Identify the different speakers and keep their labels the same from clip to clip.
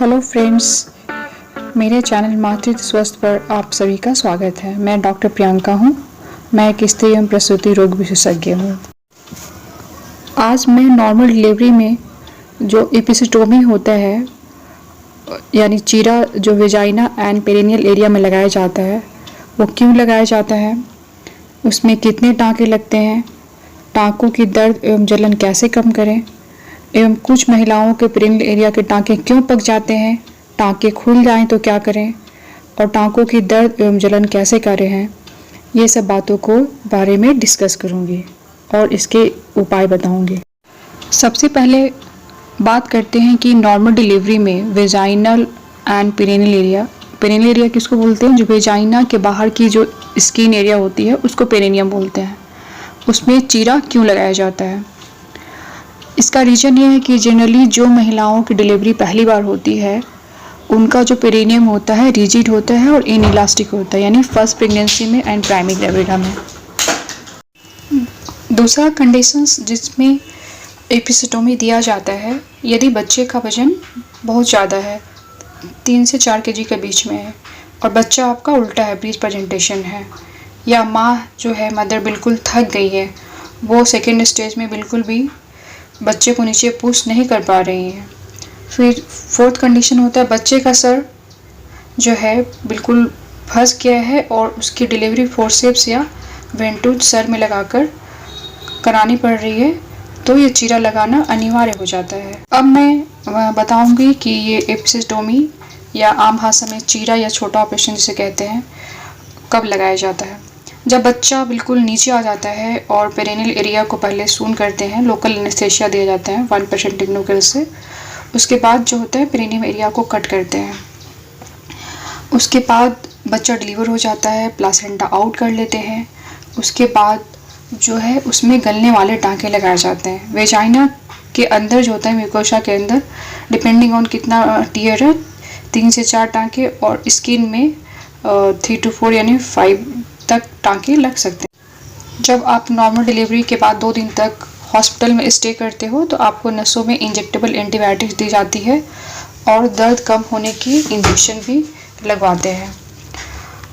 Speaker 1: Hello friends, मेरे channel मातृत्व स्वस्थ पर आप सभी का स्वागत है। मैं डॉक्टर प्रियंका हूँ। मैं एक स्त्री एवं प्रसूति रोग विशेषज्ञ हूँ। आज मैं नॉर्मल डिलीवरी में जो एपिसिटोमी होता है, यानी चीरा जो वेजाइना एंड पेरिनियल एरिया में लगाया जाता है, वो क्यों लगाया जाता है, उसमें कितने टाँके लगते हैं, टाँकों की दर्द एवं जलन कैसे कम करें, एवं कुछ महिलाओं के पेरिनियल एरिया के टाँके क्यों पक जाते हैं, टाँके खुल जाएं तो क्या करें, और टाँकों की दर्द एवं जलन कैसे करें हैं, ये सब बातों को बारे में डिस्कस करूँगी और इसके उपाय बताऊँगी। सबसे पहले बात करते हैं कि नॉर्मल डिलीवरी में वेजाइनल एंड पेरिनियल एरिया किसको बोलते हैं? जो वेजाइना के बाहर की जो स्किन एरिया होती है उसको पेरिनियम बोलते हैं। उसमें चीरा क्यों लगाया जाता है? इसका रीज़न ये है कि जनरली जो महिलाओं की डिलीवरी पहली बार होती है उनका जो पेरिनियम होता है रिजिड होता है और इनइलास्टिक होता है, यानी फर्स्ट प्रेगनेंसी में एंड प्राइमरी ग्रेविडा में। दूसरा कंडीशंस जिसमें एपिसिटोमी दिया जाता है, यदि बच्चे का वजन बहुत ज़्यादा है, 3 से 4 केजी के बीच में है, और बच्चा आपका उल्टा है, ब्रीच प्रेजेंटेशन है, या माँ जो है मदर बिल्कुल थक गई है, वो सेकेंड स्टेज में बिल्कुल भी बच्चे को नीचे पुश नहीं कर पा रही है। फिर फोर्थ कंडीशन होता है बच्चे का सर जो है बिल्कुल फंस गया है और उसकी डिलीवरी फोर्सेप्स या वेंटूज सर में लगाकर करानी पड़ रही है, तो ये चीरा लगाना अनिवार्य हो जाता है। अब मैं बताऊंगी कि ये एपिसिटोमी या आम भाषा में चीरा या छोटा ऑपरेशन जिसे कहते हैं कब लगाया जाता है। जब बच्चा बिल्कुल नीचे आ जाता है और पेरिनियल एरिया को पहले सून करते हैं, लोकल एनेस्थेसिया दिया जाता है 1% इग्नोकेल से। उसके बाद जो होता है पेरिनियल एरिया को कट करते हैं। उसके बाद बच्चा डिलीवर हो जाता है, प्लासेंटा आउट कर लेते हैं। उसके बाद जो है उसमें गलने वाले टाँके लगाए जाते हैं। वेजाइना के अंदर जो होता है म्यूकोसा के अंदर, डिपेंडिंग ऑन कितना टीयर है, 3 से 4 टाँके, और स्किन में 3 to 4 यानी 5 तक टाँके लग सकते हैं। जब आप नॉर्मल डिलीवरी के बाद 2 दिन तक हॉस्पिटल में स्टे करते हो तो आपको नसों में इंजेक्टेबल एंटीबायोटिक्स दी जाती है और दर्द कम होने की इंजेक्शन भी लगवाते हैं।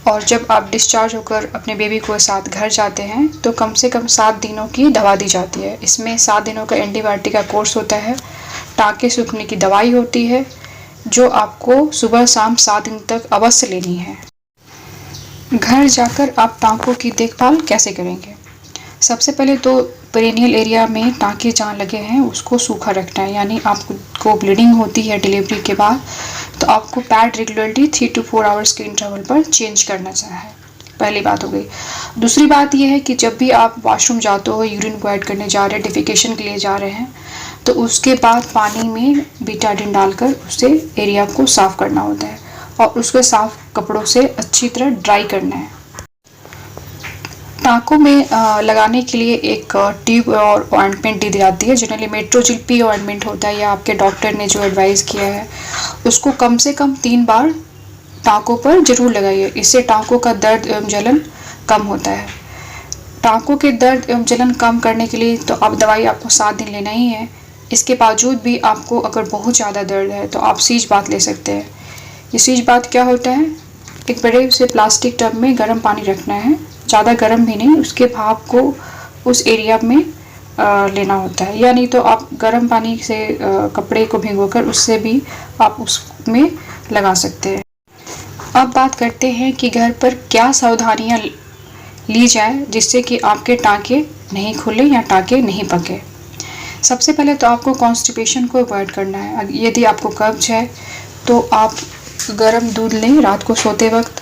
Speaker 1: और जब आप डिस्चार्ज होकर अपने बेबी को साथ घर जाते हैं तो कम से कम 7 दिनों की दवा दी जाती है। इसमें 7 दिनों का एंटीबायोटिक का कोर्स होता है, टाँके सूखने की दवाई होती है जो आपको सुबह शाम 7 दिन तक अवश्य लेनी है। घर जाकर आप टाँकों की देखभाल कैसे करेंगे? सबसे पहले तो पेरिनियल एरिया में टाँके जहाँ लगे हैं उसको सूखा रखना है, यानी आपको ब्लीडिंग होती है डिलीवरी के बाद तो आपको पैड रेगुलरली 3 to 4 आवर्स के इंटरवल पर चेंज करना चाहिए। पहली बात हो गई। दूसरी बात यह है कि जब भी आप वॉशरूम जाते हो, यूरिन प्रोवाइड करने जा रहे हैं, डिफिकेशन के लिए जा रहे हैं, तो उसके बाद पानी में बीटाडिन डालकर उससे एरिया को साफ़ करना होता है और उसके साफ कपड़ों से अच्छी तरह ड्राई करना है। टाँकों में लगाने के लिए एक ट्यूब और ऑइंटमेंट दी जाती है। जनरली मेट्रोजिल पी ऑइंटमेंट होता है, या आपके डॉक्टर ने जो एडवाइस किया है उसको कम से कम 3 बार टाँकों पर जरूर लगाइए। इससे टाँकों का दर्द एवं जलन कम होता है। टाँकों के दर्द एवं जलन कम करने के लिए तो आप दवाई आपको 7 दिन लेना ही है। इसके बावजूद भी आपको अगर बहुत ज़्यादा दर्द है तो आप सीज बाथ ले सकते हैं। ये सीज बाथ क्या होता है? एक बड़े से प्लास्टिक टब में गर्म पानी रखना है, ज़्यादा गर्म भी नहीं, उसके भाप को उस एरिया में लेना होता है, या नहीं तो आप गर्म पानी से कपड़े को भिगोकर उससे भी आप उसमें लगा सकते हैं। अब बात करते हैं कि घर पर क्या सावधानियां ली जाए जिससे कि आपके टाँके नहीं खुले या टाँके नहीं पके। सबसे पहले तो आपको कॉन्स्टिपेशन को अवॉइड करना है। यदि आपको कब्ज है तो आप गर्म दूध लें, रात को सोते वक्त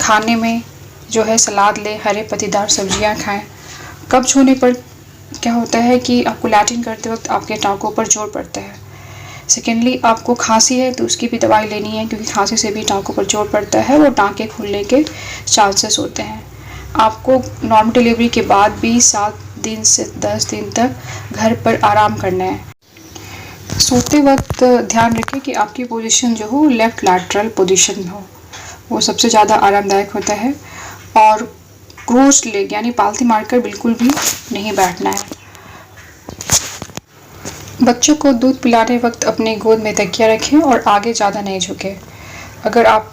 Speaker 1: खाने में जो है सलाद लें, हरे पत्तेदार सब्जियां खाएं। कब्ज होने पर क्या होता है कि आपको लैट्रिन करते वक्त आपके टाँकों पर जोर पड़ता है। सेकेंडली, आपको खांसी है तो उसकी भी दवाई लेनी है, क्योंकि खांसी से भी टाँकों पर जोर पड़ता है और टाँके खुलने के चांसेस होते हैं। आपको नॉर्मल डिलीवरी के बाद भी 7 दिन से 10 दिन तक घर पर आराम करना है। सोते वक्त ध्यान रखें कि आपकी पोजीशन जो हो लेफ़्ट लैटरल पोजीशन में हो, वो सबसे ज़्यादा आरामदायक होता है। और क्रोस्ड लेग यानी पालथी मारकर बिल्कुल भी नहीं बैठना है। बच्चों को दूध पिलाने वक्त अपनी गोद में तकिया रखें और आगे ज़्यादा नहीं झुकें। अगर आप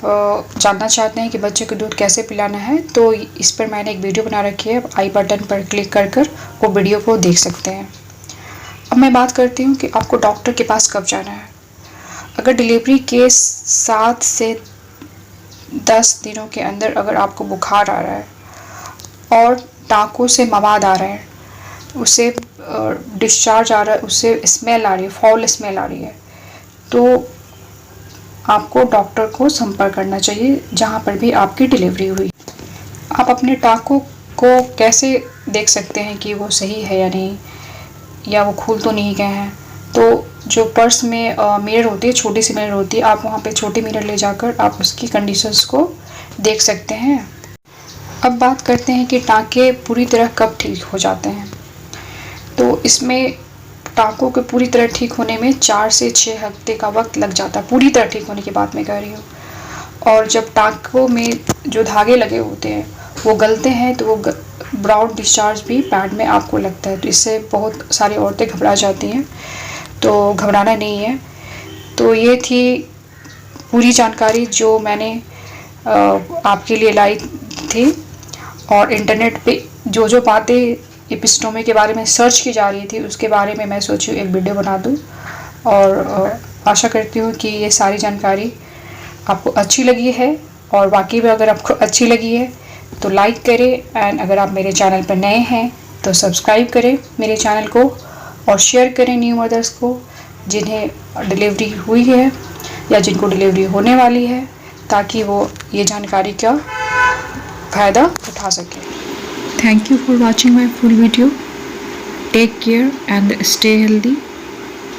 Speaker 1: जानना चाहते हैं कि बच्चे को दूध कैसे पिलाना है तो इस पर मैंने एक वीडियो बना रखी है, आप आई बटन पर क्लिक कर कर वो वीडियो को देख सकते हैं। अब मैं बात करती हूँ कि आपको डॉक्टर के पास कब जाना है। अगर डिलीवरी के 7 से 10 दिनों के अंदर अगर आपको बुखार आ रहा है और टाँकों से मवाद आ रहा है, उससे डिस्चार्ज आ रहा है, उससे स्मेल आ रही है, फाउल स्मेल आ रही है, तो आपको डॉक्टर को संपर्क करना चाहिए जहाँ पर भी आपकी डिलीवरी हुई। आप अपने टाँकों को कैसे देख सकते हैं कि वो सही है या नहीं, या वो खुल तो नहीं गए हैं। तो जो पर्स में मिरर होती है, छोटी सी मिरर होती है, आप वहाँ पे छोटी मिरर ले जाकर आप उसकी कंडीशंस को देख सकते हैं। अब बात करते हैं कि टाँके पूरी तरह कब ठीक हो जाते हैं। तो इसमें टाँकों के पूरी तरह ठीक होने में 4 से 6 हफ्ते का वक्त लग जाता है, पूरी तरह ठीक होने की बात मैं कह रही हूँ। और जब टाँकों में जो धागे लगे होते हैं वो गलते हैं तो वो ब्राउन डिस्चार्ज भी पैड में आपको लगता है, तो इससे बहुत सारी औरतें घबरा जाती हैं, तो घबराना नहीं है। तो ये थी पूरी जानकारी जो मैंने आपके लिए लाई थी। और इंटरनेट पे जो जो बातें एपिस्टोमी के बारे में सर्च की जा रही थी उसके बारे में मैं सोची एक वीडियो बना दूँ। और आशा करती हूँ कि ये सारी जानकारी आपको अच्छी लगी है, और वाकई में अगर आपको अच्छी लगी है तो लाइक करें, एंड अगर आप मेरे चैनल पर नए हैं तो सब्सक्राइब करें मेरे चैनल को, और शेयर करें न्यू मदर्स को जिन्हें डिलीवरी हुई है या जिनको डिलीवरी होने वाली है, ताकि वो ये जानकारी का फ़ायदा उठा सकें। Thank you for watching my full video. Take care and stay healthy,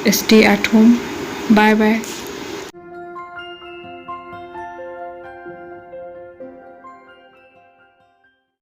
Speaker 1: stay at home. Bye bye.